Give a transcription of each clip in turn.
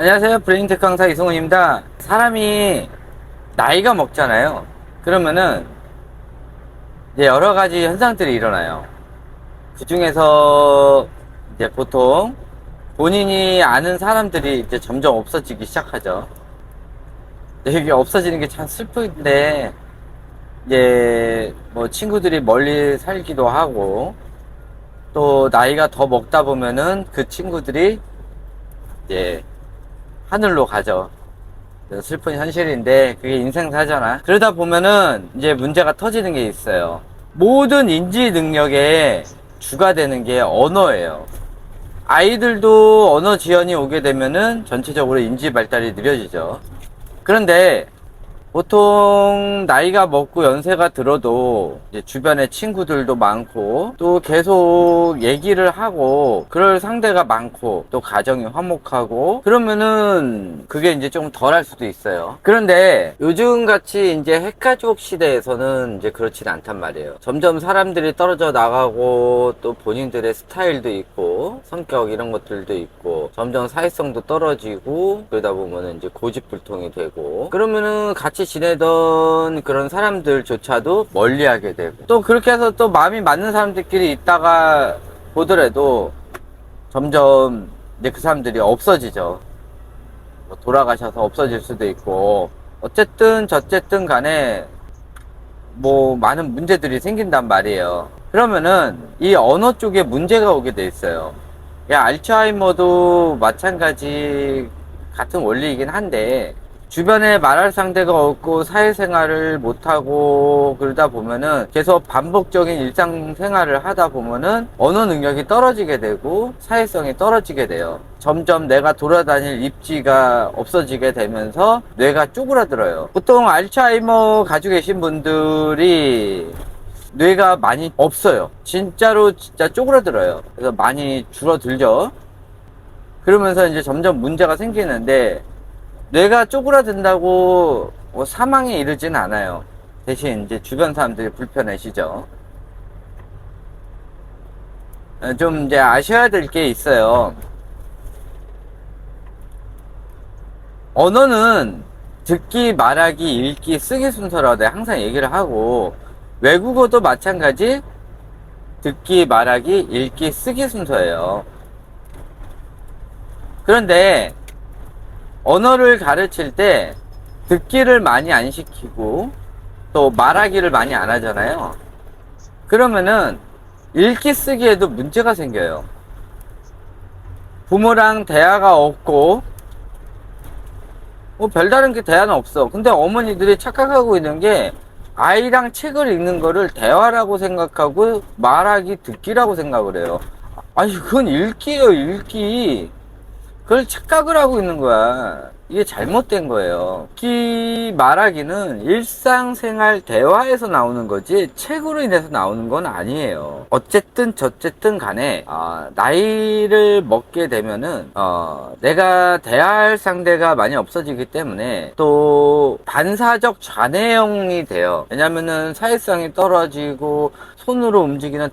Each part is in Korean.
안녕하세요. 브레인테크 강사 이승훈입니다. 사람이 나이가 먹잖아요. 그러면은 이제 여러 가지 현상들이 일어나요. 그 중에서 이제 보통 본인이 아는 사람들이 이제 점점 없어지기 시작하죠. 이게 없어지는 게 참 슬픈데, 이제 뭐 친구들이 멀리 살기도 하고, 또 나이가 더 먹다 보면은 그 친구들이 이제 하늘로 가죠. 슬픈 현실인데 그게 인생사잖아. 그러다 보면은 이제 문제가 터지는 게 있어요. 모든 인지 능력의 주가 되는 게 언어예요. 아이들도 언어 지연이 오게 되면은 전체적으로 인지 발달이 느려지죠. 그런데 보통 나이가 먹고 연세가 들어도 이제 주변에 친구들도 많고 또 계속 얘기를 하고 그럴 상대가 많고 또 가정이 화목하고 그러면은 그게 이제 좀 덜할 수도 있어요. 그런데 요즘 같이 이제 핵가족 시대에서는 이제 그렇진 않단 말이에요. 점점 사람들이 떨어져 나가고 또 본인들의 스타일도 있고 성격 이런 것들도 있고 점점 사회성도 떨어지고 그러다 보면은 이제 고집불통이 되고 그러면은 같이 지내던 그런 사람들조차도 멀리하게 되고 또 그렇게 해서 또 마음이 맞는 사람들끼리 있다가 보더라도 점점 이제 그 사람들이 없어지죠. 뭐 돌아가셔서 없어질 수도 있고 어쨌든 저쨌든 간에 뭐 많은 문제들이 생긴단 말이에요. 그러면은 이 언어 쪽에 문제가 오게 돼 있어요. 알츠하이머도 마찬가지 같은 원리이긴 한데 주변에 말할 상대가 없고 사회생활을 못하고 그러다 보면은 계속 반복적인 일상생활을 하다 보면은 언어 능력이 떨어지게 되고 사회성이 떨어지게 돼요. 점점 내가 돌아다닐 입지가 없어지게 되면서 뇌가 쪼그라들어요. 보통 알츠하이머 가지고 계신 분들이 뇌가 많이 없어요. 진짜로 진짜 쪼그라들어요. 그래서 많이 줄어들죠. 그러면서 이제 점점 문제가 생기는데 뇌가 쪼그라든다고 뭐 사망에 이르진 않아요. 대신 이제 주변 사람들이 불편해지죠. 좀 이제 아셔야 될 게 있어요. 언어는 듣기, 말하기, 읽기, 쓰기 순서라고 내가 항상 얘기를 하고 외국어도 마찬가지 듣기, 말하기, 읽기, 쓰기 순서예요. 그런데 언어를 가르칠 때 듣기를 많이 안 시키고 또 말하기를 많이 안 하잖아요. 그러면은 읽기 쓰기에도 문제가 생겨요. 부모랑 대화가 없고 뭐 별다른 게 대화는 없어. 근데 어머니들이 착각하고 있는 게 아이랑 책을 읽는 거를 대화라고 생각하고 말하기 듣기라고 생각을 해요. 아니 그건 읽기예요, 읽기. 그걸 착각을 하고 있는 거야. 이게 잘못된 거예요. 듣기 말하기는 일상생활 대화에서 나오는 거지 책으로 인해서 나오는 건 아니에요. 어쨌든 저쨌든 간에 나이를 먹게 되면은 내가 대화할 상대가 많이 없어지기 때문에 또 반사적 좌뇌형이 돼요. 왜냐면은 사회성이 떨어지고 손으로 움직이는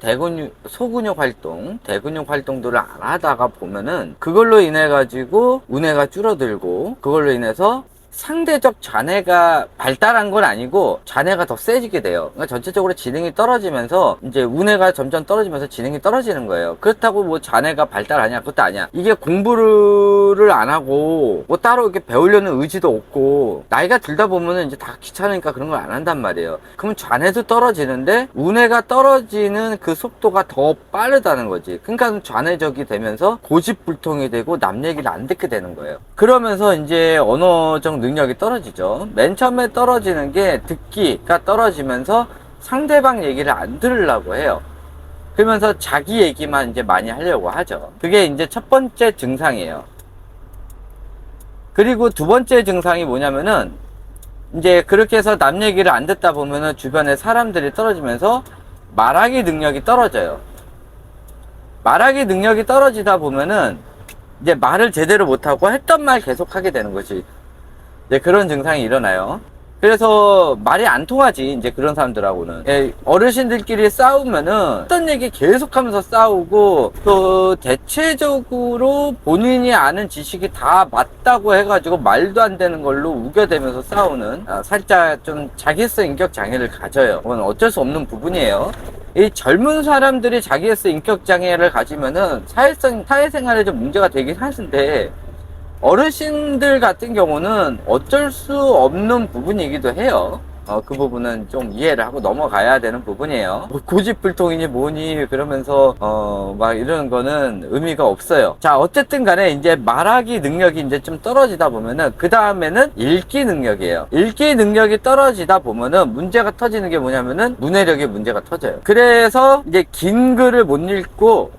소근육 활동, 대근육 활동들을 안 하다가 보면은 그걸로 인해 가지고 우뇌가 줄어들고 그걸로 인해서 상대적 좌뇌가 발달한 건 아니고 좌뇌가 더 세지게 돼요. 그러니까 전체적으로 지능이 떨어지면서 이제 우뇌가 점점 떨어지면서 지능이 떨어지는 거예요. 그렇다고 뭐 좌뇌가 발달하냐? 그것도 아니야. 이게 공부를 안 하고 뭐 따로 이렇게 배우려는 의지도 없고 나이가 들다 보면은 이제 다 귀찮으니까 그런 걸 안 한단 말이에요. 그러면 좌뇌도 떨어지는데 우뇌가 떨어지는 그 속도가 더 빠르다는 거지. 그러니까 좌뇌적이 되면서 고집불통이 되고 남 얘기를 안 듣게 되는 거예요. 그러면서 이제 언어적 능력이 떨어지죠. 맨 처음에 떨어지는 게 듣기가 떨어지면서 상대방 얘기를 안 들으려고 해요. 그러면서 자기 얘기만 이제 많이 하려고 하죠. 그게 이제 첫 번째 증상이에요. 그리고 두 번째 증상이 뭐냐면은 이제 그렇게 해서 남 얘기를 안 듣다 보면은 주변에 사람들이 떨어지면서 말하기 능력이 떨어져요. 말하기 능력이 떨어지다 보면은 이제 말을 제대로 못하고 했던 말 계속 하게 되는 거지. 그런 증상이 일어나요. 그래서 말이 안 통하지, 이제 그런 사람들하고는. 예, 어르신들끼리 싸우면은 어떤 얘기 계속하면서 싸우고, 또 대체적으로 본인이 아는 지식이 다 맞다고 해가지고 말도 안 되는 걸로 우겨대면서 싸우는, 살짝 좀 자기애스 인격 장애를 가져요. 그건 어쩔 수 없는 부분이에요. 이 젊은 사람들이 자기애스 인격 장애를 가지면은 사회생활에 좀 문제가 되긴 하는데, 어르신들 같은 경우는 어쩔 수 없는 부분이기도 해요. 그 부분은 좀 이해를 하고 넘어가야 되는 부분이에요. 뭐 고집불통이니 뭐니 그러면서 막 이런 거는 의미가 없어요. 자, 어쨌든 간에 이제 말하기 능력이 이제 좀 떨어지다 보면은 그 다음에는 읽기 능력이에요. 읽기 능력이 떨어지다 보면은 문제가 터지는 게 뭐냐면은 문해력에 문제가 터져요. 그래서 이제 긴 글을 못 읽고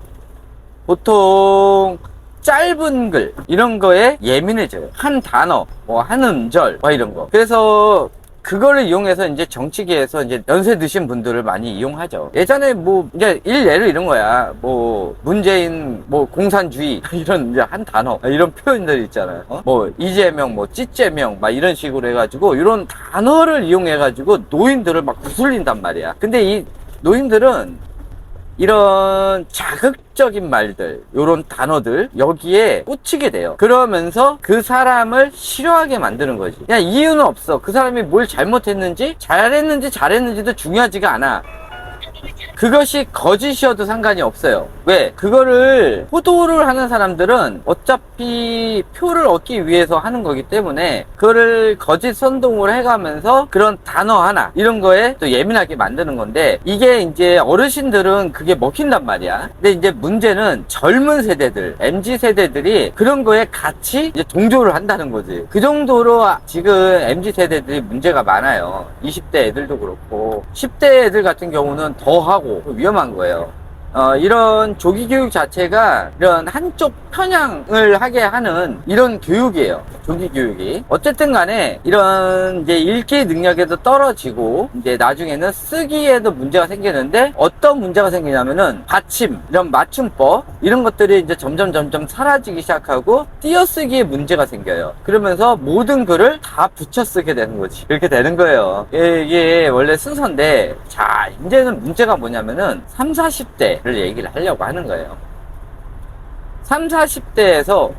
보통 짧은 글 이런 거에 예민해져요. 한 단어, 뭐 한 음절, 뭐 이런 거. 그래서 그거를 이용해서 이제 정치계에서 이제 연세 드신 분들을 많이 이용하죠. 예전에 뭐 이제 일례를 이런 거야. 뭐 문재인 뭐 공산주의 이런 이제 한 단어 이런 표현들 있잖아요. 뭐 이재명 뭐 찌재명 막 이런 식으로 해가지고 이런 단어를 이용해가지고 노인들을 막 구슬린단 말이야. 근데 이 노인들은 이런 자극적인 말들, 요런 단어들 여기에 꽂히게 돼요. 그러면서 그 사람을 싫어하게 만드는 거지. 그냥 이유는 없어. 그 사람이 뭘 잘못했는지 잘했는지도 중요하지가 않아. 그것이 거짓이어도 상관이 없어요. 왜? 그거를 호도를 하는 사람들은 어차피 표를 얻기 위해서 하는 거기 때문에 그거를 거짓 선동을 해가면서 그런 단어 하나 이런 거에 또 예민하게 만드는 건데, 이게 이제 어르신들은 그게 먹힌단 말이야. 근데 이제 문제는 젊은 세대들, MZ 세대들이 그런 거에 같이 이제 동조를 한다는 거지. 그 정도로 지금 MZ 세대들이 문제가 많아요. 20대 애들도 그렇고 10대 애들 같은 경우는 더 하고 위험한 거예요. 이런 조기 교육 자체가 이런 한쪽 편향을 하게 하는 이런 교육이에요. 조기 교육이. 어쨌든 간에 이런 이제 읽기 능력에도 떨어지고 이제 나중에는 쓰기에도 문제가 생기는데, 어떤 문제가 생기냐면은 받침, 이런 맞춤법 이런 것들이 이제 점점 사라지기 시작하고 띄어쓰기에 문제가 생겨요. 그러면서 모든 글을 다 붙여 쓰게 되는 거지. 이렇게 되는 거예요. 이게 원래 순서인데, 자, 이제는 문제가 뭐냐면은 3, 40대 를 얘기를 하려고 하는 거예요. 3, 40대에서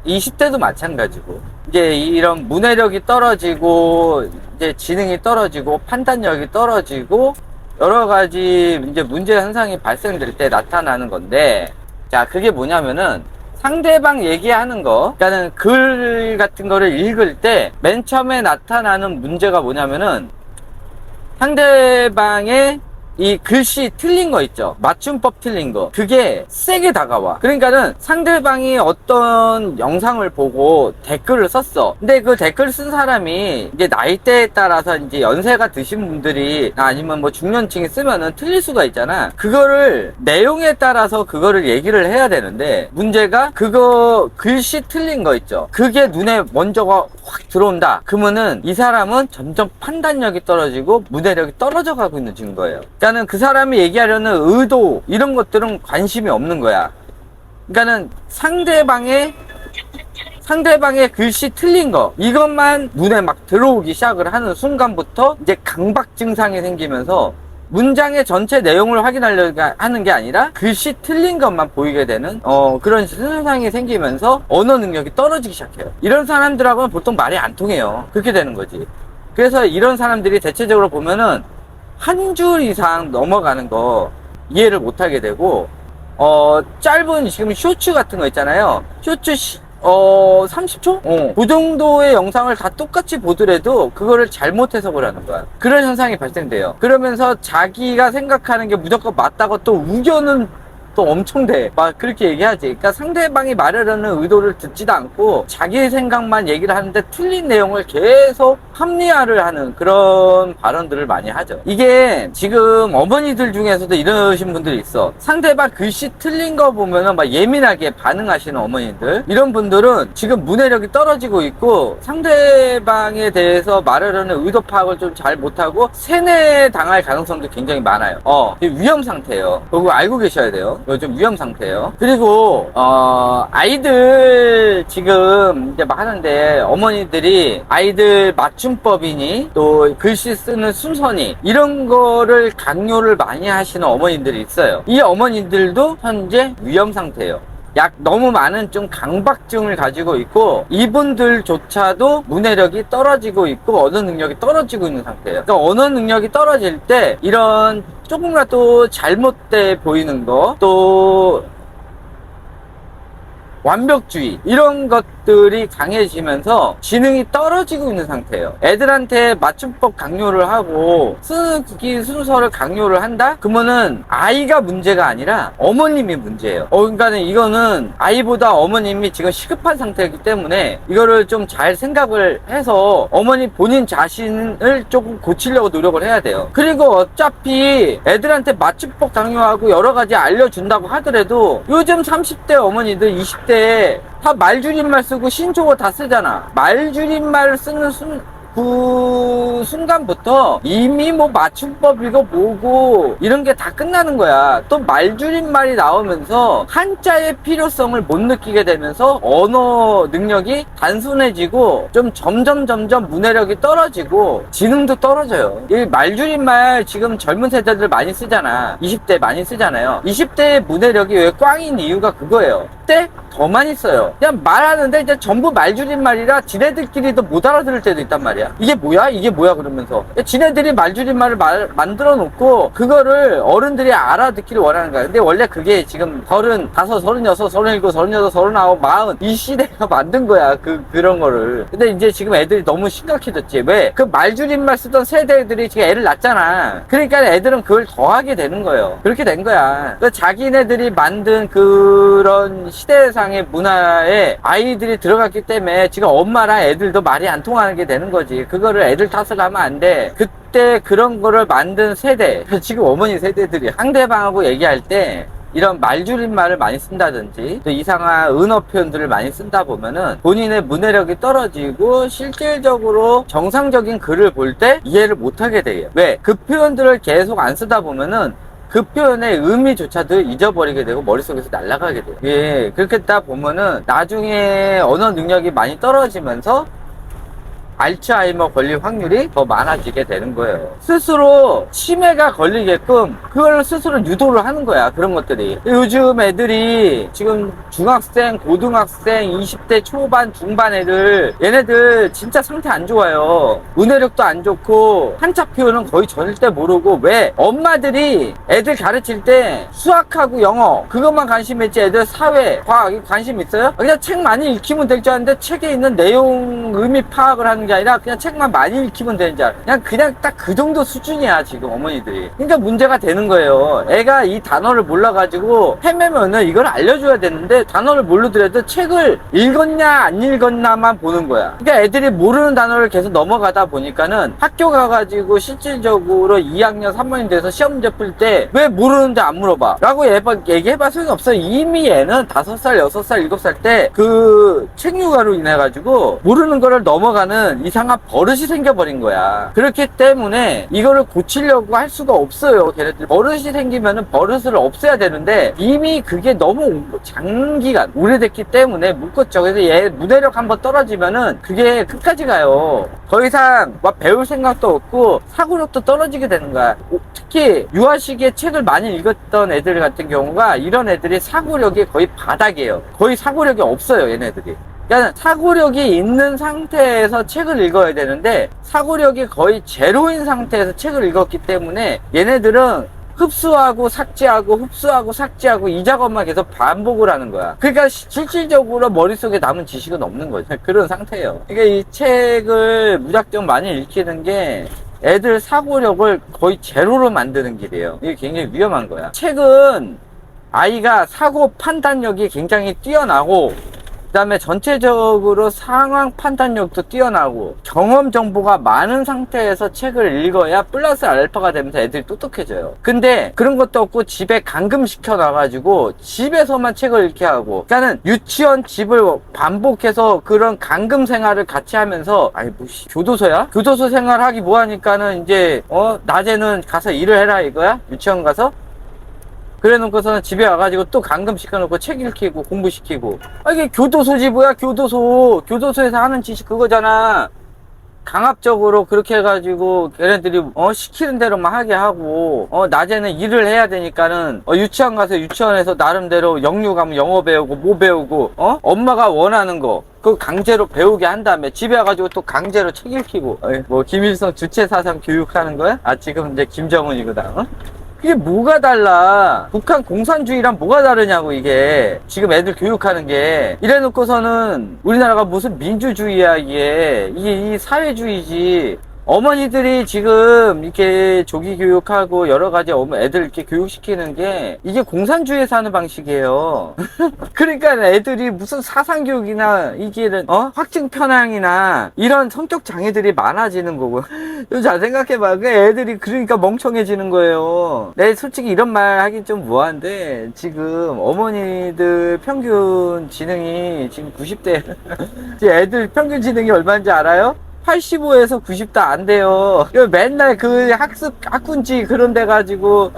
20대도 마찬가지고 이제 이런 문해력이 떨어지고 이제 지능이 떨어지고 판단력이 떨어지고 여러 가지 이제 문제 현상이 발생될 때 나타나는 건데, 자, 그게 뭐냐면은 상대방 얘기하는 거, 그러니까는 글 같은 거를 읽을 때 맨 처음에 나타나는 문제가 뭐냐면은 상대방의 이 글씨 틀린 거 있죠. 맞춤법 틀린 거. 그게 세게 다가와. 그러니까는 상대방이 어떤 영상을 보고 댓글을 썼어. 근데 그 댓글 쓴 사람이 이제 나이대에 따라서 이제 연세가 드신 분들이 아니면 뭐 중년층이 쓰면은 틀릴 수가 있잖아. 그거를 내용에 따라서 그거를 얘기를 해야 되는데, 문제가 그거 글씨 틀린 거 있죠. 그게 눈에 먼저가 확 들어온다. 그러면은 이 사람은 점점 판단력이 떨어지고 문해력이 떨어져 가고 있는 증거예요. 그러니까는 그 사람이 얘기하려는 의도 이런 것들은 관심이 없는 거야. 그러니까는 상대방의 글씨 틀린 거 이것만 눈에 막 들어오기 시작을 하는 순간부터 이제 강박 증상이 생기면서 문장의 전체 내용을 확인하려고 하는 게 아니라 글씨 틀린 것만 보이게 되는 그런 현상이 생기면서 언어 능력이 떨어지기 시작해요. 이런 사람들하고는 보통 말이 안 통해요. 그렇게 되는 거지. 그래서 이런 사람들이 대체적으로 보면은 한 줄 이상 넘어가는 거 이해를 못하게 되고, 짧은 지금 쇼츠 같은 거 있잖아요. 쇼츠 30초? 그 정도의 영상을 다 똑같이 보더라도 그거를 잘못 해석을 하는 거야. 그런 현상이 발생돼요. 그러면서 자기가 생각하는 게 무조건 맞다고 또 우겨는 또 엄청 돼. 막 그렇게 얘기하지. 그러니까 상대방이 말하려는 의도를 듣지도 않고 자기 생각만 얘기를 하는데 틀린 내용을 계속 합리화를 하는 그런 발언들을 많이 하죠. 이게 지금 어머니들 중에서도 이러신 분들이 있어. 상대방 글씨 틀린 거 보면은 막 예민하게 반응하시는 어머니들, 이런 분들은 지금 문해력이 떨어지고 있고 상대방에 대해서 말하려는 의도 파악을 좀 잘 못하고 세뇌 당할 가능성도 굉장히 많아요. 위험 상태예요. 그거 알고 계셔야 돼요. 이거 좀 위험 상태예요. 그리고 아이들 지금 이제 막 하는데 어머니들이 아이들 맞춤법이니 또 글씨 쓰는 순서니 이런 거를 강요를 많이 하시는 어머님들이 있어요. 이 어머님들도 현재 위험 상태예요. 너무 많은 좀 강박증을 가지고 있고 이분들조차도 문해력이 떨어지고 있고 언어 능력이 떨어지고 있는 상태예요. 그러니까 언어 능력이 떨어질 때 이런 조금이라도 잘못돼 보이는 거, 또 완벽주의 이런 것들이 강해지면서 지능이 떨어지고 있는 상태예요. 애들한테 맞춤법 강요를 하고 쓰기 순서를 강요를 한다? 그러면은 아이가 문제가 아니라 어머님이 문제예요. 그러니까는 이거는 아이보다 어머님이 지금 시급한 상태이기 때문에 이거를 좀 잘 생각을 해서 어머니 본인 자신을 조금 고치려고 노력을 해야 돼요. 그리고 어차피 애들한테 맞춤법 강요하고 여러 가지 알려준다고 하더라도 요즘 30대 어머니들 20대 다 말줄임말 쓰고 신조어 다 쓰잖아. 말줄임말 쓰는 그 순간부터 이미 뭐 맞춤법이고 뭐고 이런 게 다 끝나는 거야. 또 말줄임말이 나오면서 한자의 필요성을 못 느끼게 되면서 언어 능력이 단순해지고 좀 점점 문해력이 떨어지고 지능도 떨어져요. 이 말줄임말 지금 젊은 세대들 많이 쓰잖아. 20대 많이 쓰잖아요. 20대의 문해력이 왜 꽝인 이유가 그거예요. 그때 더 많이 써요. 그냥 말하는데 이제 전부 말줄임말이라 지네들끼리도 못 알아들을 때도 있단 말이야. 이게 뭐야? 이게 뭐야? 그러면서 지네들이 말줄임말을 만들어 놓고 그거를 어른들이 알아듣기를 원하는 거야. 근데 원래 그게 지금 35, 36, 37, 38, 39, 40 이 시대가 만든 거야. 그런 거를. 근데 이제 지금 애들이 너무 심각해졌지. 왜? 그 말줄임말 쓰던 세대들이 지금 애를 낳잖아. 그러니까 애들은 그걸 더 하게 되는 거예요. 그렇게 된 거야. 그러니까 자기네들이 만든 그런 시대상의 문화에 아이들이 들어갔기 때문에 지금 엄마랑 애들도 말이 안 통하는 게 되는 거지. 그거를 애들 탓을 하면 안 돼. 그때 그런 거를 만든 세대, 지금 어머니 세대들이 상대방하고 얘기할 때 이런 말줄임말을 많이 쓴다든지 또 이상한 은어 표현들을 많이 쓴다 보면은 본인의 문해력이 떨어지고 실질적으로 정상적인 글을 볼 때 이해를 못하게 돼요. 왜? 그 표현들을 계속 안 쓰다 보면은 그 표현의 의미조차도 잊어버리게 되고 머릿속에서 날아가게 돼요. 예, 그렇게 딱 보면은 나중에 언어 능력이 많이 떨어지면서 알츠하이머 걸릴 확률이 더 많아지게 되는 거예요. 스스로 치매가 걸리게끔 그걸 스스로 유도를 하는 거야. 그런 것들이. 요즘 애들이 지금 중학생, 고등학생, 20대 초반, 중반 애들 얘네들 진짜 상태 안 좋아요. 문해력도 안 좋고 한자 표현은 거의 절대 모르고. 왜? 엄마들이 애들 가르칠 때 수학하고 영어 그것만 관심 있지 애들 사회, 과학 관심 있어요? 그냥 책 많이 읽히면 될 줄 알았는데 책에 있는 내용 의미 파악을 하는 게 아니라 그냥 책만 많이 읽히면 되는 줄 알아. 그냥 딱 그 정도 수준이야 지금 어머니들이. 그러니까 문제가 되는 거예요. 애가 이 단어를 몰라가지고 헤매면은 이걸 알려줘야 되는데 단어를 모르더라도 책을 읽었냐 안 읽었나만 보는 거야. 그러니까 애들이 모르는 단어를 계속 넘어가다 보니까는 학교 가가지고 실질적으로 2학년 3학년 돼서 시험 문제 풀 때 왜 모르는데 안 물어봐 라고 얘기해봐 소용이 없어. 이미 얘는 5살 6살 7살 때 그 책류가로 인해 가지고 모르는 거를 넘어가는 이상한 버릇이 생겨버린 거야. 그렇기 때문에 이거를 고치려고 할 수가 없어요. 걔네들 버릇이 생기면은 버릇을 없애야 되는데 이미 그게 너무 장기간 오래됐기 때문에 묶었죠. 그래서 얘 문해력 한번 떨어지면은 그게 끝까지 가요. 더 이상 막 배울 생각도 없고 사고력도 떨어지게 되는 거야. 특히 유아 시기에 책을 많이 읽었던 애들 같은 경우가 이런 애들이 사고력이 거의 바닥이에요. 거의 사고력이 없어요 얘네들이. 그러니까 사고력이 있는 상태에서 책을 읽어야 되는데 사고력이 거의 제로인 상태에서 책을 읽었기 때문에 얘네들은 흡수하고 삭제하고 흡수하고 삭제하고 이 작업만 계속 반복을 하는 거야. 그러니까 실질적으로 머릿속에 남은 지식은 없는 거죠. 그런 상태예요. 그러니까 이 책을 무작정 많이 읽히는 게 애들 사고력을 거의 제로로 만드는 길이에요. 이게 굉장히 위험한 거야. 책은 아이가 사고 판단력이 굉장히 뛰어나고 그 다음에 전체적으로 상황 판단력도 뛰어나고 경험 정보가 많은 상태에서 책을 읽어야 플러스 알파가 되면서 애들이 똑똑해져요. 근데 그런 것도 없고 집에 감금시켜 놔가지고 집에서만 책을 읽게 하고, 그러니까는 유치원 집을 반복해서 그런 감금 생활을 같이 하면서, 아니 뭐 교도소야? 교도소 생활하기 뭐하니까는 이제 낮에는 가서 일을 해라 이거야? 유치원 가서? 그래 놓고서는 집에 와가지고 또 감금시켜놓고 책 읽히고 공부시키고. 아, 이게 교도소지 뭐야, 교도소. 교도소에서 하는 짓이 그거잖아. 강압적으로 그렇게 해가지고 걔네들이 시키는 대로만 하게 하고, 낮에는 일을 해야 되니까는 유치원 가서 유치원에서 나름대로 영유 가면 영어 배우고 뭐 배우고, 엄마가 원하는 거 그거 강제로 배우게 한 다음에 집에 와가지고 또 강제로 책 읽히고. 뭐 김일성 주체사상 교육하는 거야? 아, 지금 이제 김정은이거든. 이게 뭐가 달라? 북한 공산주의랑 뭐가 다르냐고, 이게. 지금 애들 교육하는 게. 이래 놓고서는 우리나라가 무슨 민주주의야, 이게. 이게 이 사회주의지. 어머니들이 지금 이렇게 조기 교육하고 여러 가지 애들 이렇게 교육시키는 게 이게 공산주의에서 하는 방식이에요. 그러니까 애들이 무슨 사상교육이나 이게 확증 편향이나 이런 성격 장애들이 많아지는 거고. 잘 생각해봐. 그 애들이 그러니까 멍청해지는 거예요. 내 솔직히 이런 말 하긴 좀 뭐한데 지금 어머니들 평균 지능이 지금 90대 애들 평균 지능이 얼마인지 알아요? 85에서 90도 안 돼요. 맨날 그 학군지 그런 데 가지고,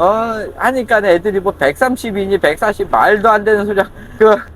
하니까 애들이 뭐 130이니 140 말도 안 되는 소리,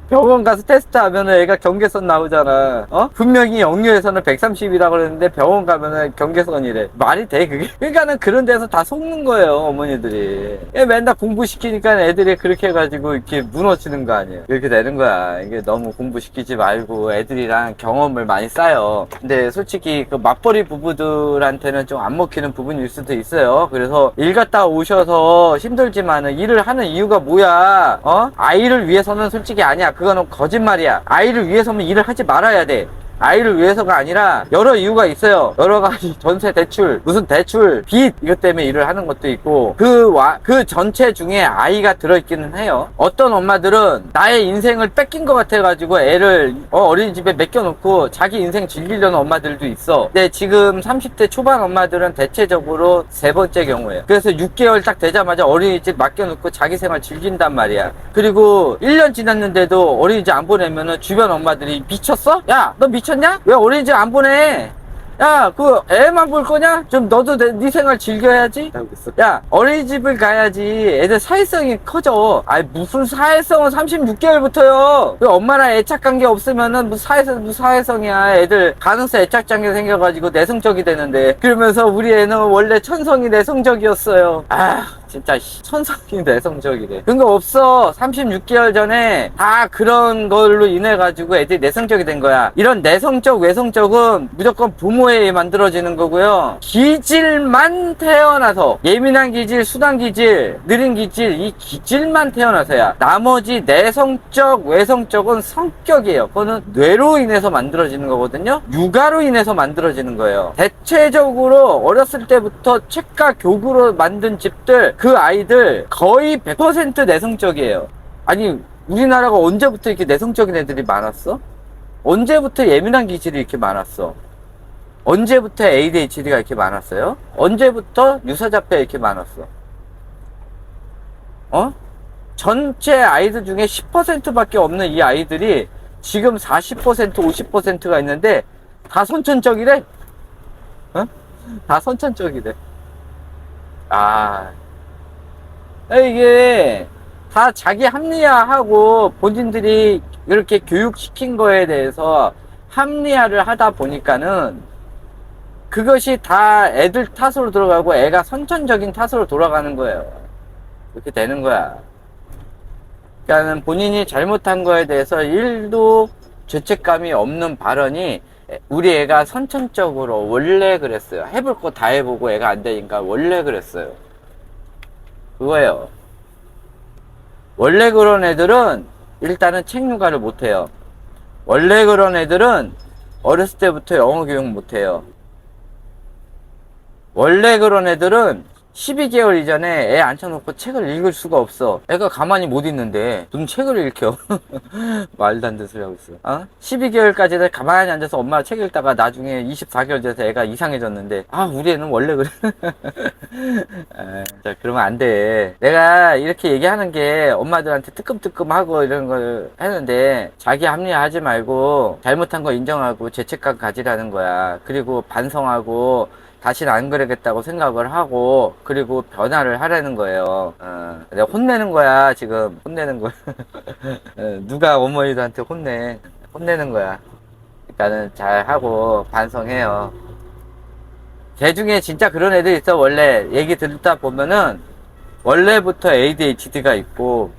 병원 가서 테스트 하면은 애가 경계선 나오잖아. 분명히 영유에서는 130이라고 그러는데 병원 가면은 경계선이래. 말이 돼, 그게? 그러니까는 그런 데서 다 속는 거예요, 어머니들이. 맨날 공부시키니까 애들이 그렇게 해가지고 이렇게 무너지는 거 아니에요. 이렇게 되는 거야. 이게 너무 공부시키지 말고 애들이랑 경험을 많이 쌓여. 근데 솔직히 그 맞벌이 부부들한테는 좀 안 먹히는 부분일 수도 있어요. 그래서 일 갔다 오셔서 힘들지만은 일을 하는 이유가 뭐야? 아이를 위해서는 솔직히 아니야. 그거는 거짓말이야. 아이를 위해서면 일을 하지 말아야 돼. 아이를 위해서가 아니라 여러 이유가 있어요. 여러 가지 전세 대출, 무슨 대출, 빚 이것 때문에 일을 하는 것도 있고 그 전체 중에 아이가 들어있기는 해요. 어떤 엄마들은 나의 인생을 뺏긴 것 같아가지고 애를 어린이집에 맡겨놓고 자기 인생 즐기려는 엄마들도 있어. 근데 지금 30대 초반 엄마들은 대체적으로 세 번째 경우예요. 그래서 6개월 딱 되자마자 어린이집 맡겨놓고 자기 생활 즐긴단 말이야. 그리고 1년 지났는데도 어린이집 안 보내면은 주변 엄마들이 미쳤어? 야, 너 미쳤냐? 왜 어린이집 안 보내? 야, 그 애만 볼 거냐? 좀 너도 네 생활 즐겨야지. 야, 어린이집을 가야지. 애들 사회성이 커져. 아이, 무슨 사회성은 36개월부터요. 그 엄마랑 애착관계 없으면은 무슨 사회성이야. 애들 가능성 애착관계 생겨가지고 내성적이 되는데. 그러면서 우리 애는 원래 천성이 내성적이었어요. 아, 진짜 천성이 내성적이래. 그런 거 없어. 36개월 전에 다 그런 걸로 인해 가지고 애들이 내성적이 된 거야. 이런 내성적 외성적은 무조건 부모에 만들어지는 거고요. 기질만 태어나서 예민한 기질, 순한 기질, 느린 기질, 이 기질만 태어나서야. 나머지 내성적 외성적은 성격이에요. 그거는 뇌로 인해서 만들어지는 거거든요. 육아로 인해서 만들어지는 거예요. 대체적으로 어렸을 때부터 책과 교구로 만든 집들, 그 아이들 거의 100% 내성적이에요. 아니, 우리나라가 언제부터 이렇게 내성적인 애들이 많았어? 언제부터 예민한 기질이 이렇게 많았어? 언제부터 ADHD가 이렇게 많았어요? 언제부터 유사자폐 이렇게 많았어? 전체 아이들 중에 10%밖에 없는 이 아이들이 지금 40%, 50%가 있는데 다 선천적이래? 다 선천적이래. 이게 다 자기 합리화하고 본인들이 이렇게 교육시킨 거에 대해서 합리화를 하다 보니까는 그것이 다 애들 탓으로 들어가고 애가 선천적인 탓으로 돌아가는 거예요. 이렇게 되는 거야. 그러니까 본인이 잘못한 거에 대해서 1도 죄책감이 없는 발언이 우리 애가 선천적으로 원래 그랬어요. 해볼 거 다 해보고 애가 안 되니까 원래 그랬어요. 그거예요. 원래 그런 애들은 일단은 책 육아를 못해요. 원래 그런 애들은 어렸을 때부터 영어 교육 못해요. 원래 그런 애들은 12개월 이전에 애 앉혀놓고 책을 읽을 수가 없어. 애가 가만히 못 있는데 무슨 책을 읽혀. 말도 안 되는 소리 하고 있어. 12개월까지는 가만히 앉아서 엄마가 책 읽다가 나중에 24개월 돼서 애가 이상해졌는데 우리 애는 원래 그래. 자, 그러면 안 돼. 내가 이렇게 얘기하는 게 엄마들한테 뜨끔뜨끔하고 이런 걸 하는데 자기 합리화하지 말고 잘못한 거 인정하고 죄책감 가지라는 거야. 그리고 반성하고 다시는 안 그러겠다고 생각을 하고, 그리고 변화를 하라는 거예요. 내가 혼내는 거야, 지금. 혼내는 거야. 누가 어머니들한테 혼내는 거야. 그러니까는 잘 하고 반성해요. 쟤 중에 진짜 그런 애들 있어. 원래 얘기 듣다 보면은 원래부터 ADHD가 있고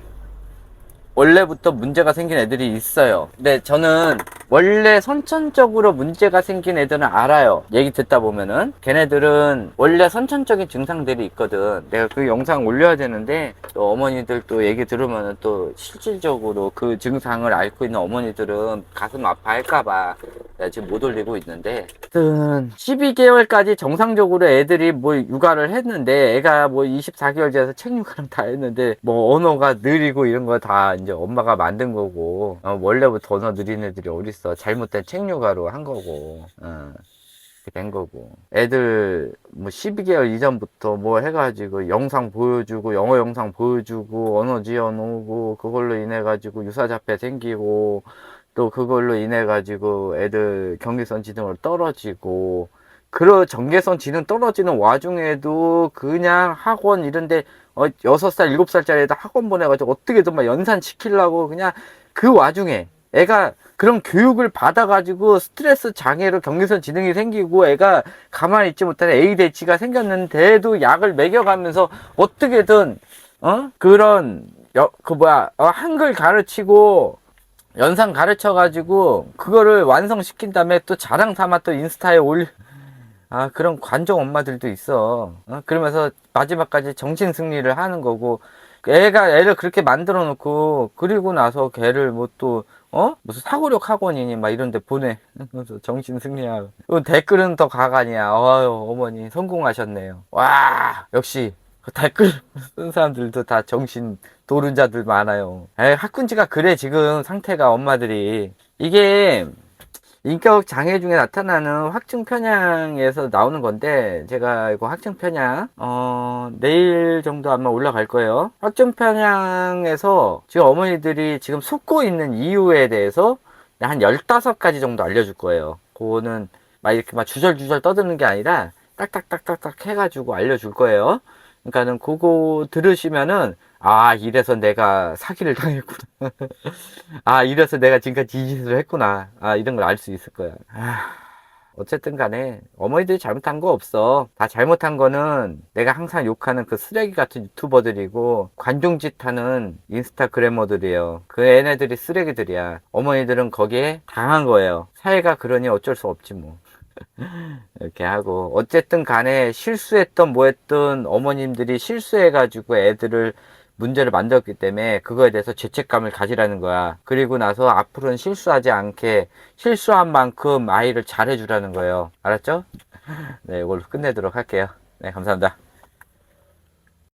원래부터 문제가 생긴 애들이 있어요. 근데 저는 원래 선천적으로 문제가 생긴 애들은 알아요. 얘기 듣다 보면은 걔네들은 원래 선천적인 증상들이 있거든. 내가 그 영상 올려야 되는데 또 어머니들 또 얘기 들으면은 또 실질적으로 그 증상을 앓고 있는 어머니들은 가슴 아파할까봐 내가 지금 못 올리고 있는데, 하여튼 12개월까지 정상적으로 애들이 뭐 육아를 했는데, 애가 뭐 24개월 지나서 책육아랑 다 했는데 뭐 언어가 느리고 이런 거 다 이제 엄마가 만든 거고, 원래부터 언어 느린 애들이 어딨어. 잘못된 책육아로 한 거고, 이렇게 된 거고. 애들 뭐 12개월 이전부터 뭐 해가지고 영상 보여주고 영어 영상 보여주고 언어 지어놓고 그걸로 인해 가지고 유사자폐 생기고, 또 그걸로 인해 가지고 애들 경계선 지능을 떨어지고, 경계선 지능 떨어지는 와중에도 그냥 학원 이런데 6살 7살짜리 애들 학원 보내가지고 어떻게든 막 연산시키려고, 그냥 그 와중에 애가 그런 교육을 받아가지고 스트레스 장애로 경계선 지능이 생기고 애가 가만히 있지 못하는 ADHD가 생겼는데도 약을 먹여가면서 어떻게든 한글 가르치고 연상 가르쳐 가지고 그거를 완성시킨 다음에 또 자랑 삼아 또 인스타에 그런 관종 엄마들도 있어. 그러면서 마지막까지 정신 승리를 하는 거고, 애를 그렇게 만들어 놓고 그리고 나서 걔를 뭐 또 무슨 사고력 학원이니 막 이런 데 보내. 그래서 정신 승리하고. 댓글은 더 가관이야. 어머니 성공하셨네요. 와, 역시 그 댓글 쓴 사람들도 다 정신 도른자들 많아요. 학군지가 그래. 지금 상태가 엄마들이 이게 인격 장애 중에 나타나는 확증 편향에서 나오는 건데, 제가 이거 확증 편향 내일 정도 아마 올라갈 거예요. 확증 편향에서 지금 어머니들이 지금 속고 있는 이유에 대해서 한 15가지 정도 알려줄 거예요. 그거는 막 이렇게 막 주절주절 떠드는 게 아니라 딱딱딱딱딱 해가지고 알려줄 거예요. 그러니까는 그거 들으시면은 이래서 내가 사기를 당했구나. 이래서 내가 지금까지 이 짓을 했구나. 이런 걸 알 수 있을 거야. 어쨌든 간에 어머니들이 잘못한 거 없어. 다 잘못한 거는 내가 항상 욕하는 그 쓰레기 같은 유튜버들이고 관종짓 하는 인스타그래머들이에요. 그 애네들이 쓰레기들이야. 어머니들은 거기에 당한 거예요. 사회가 그러니 어쩔 수 없지 뭐. 이렇게 하고, 어쨌든 간에 실수했던 뭐 했던 어머님들이 실수해가지고 애들을 문제를 만들었기 때문에 그거에 대해서 죄책감을 가지라는 거야. 그리고 나서 앞으로는 실수하지 않게 실수한 만큼 아이를 잘해주라는 거예요. 알았죠? 네, 이걸로 끝내도록 할게요. 네, 감사합니다.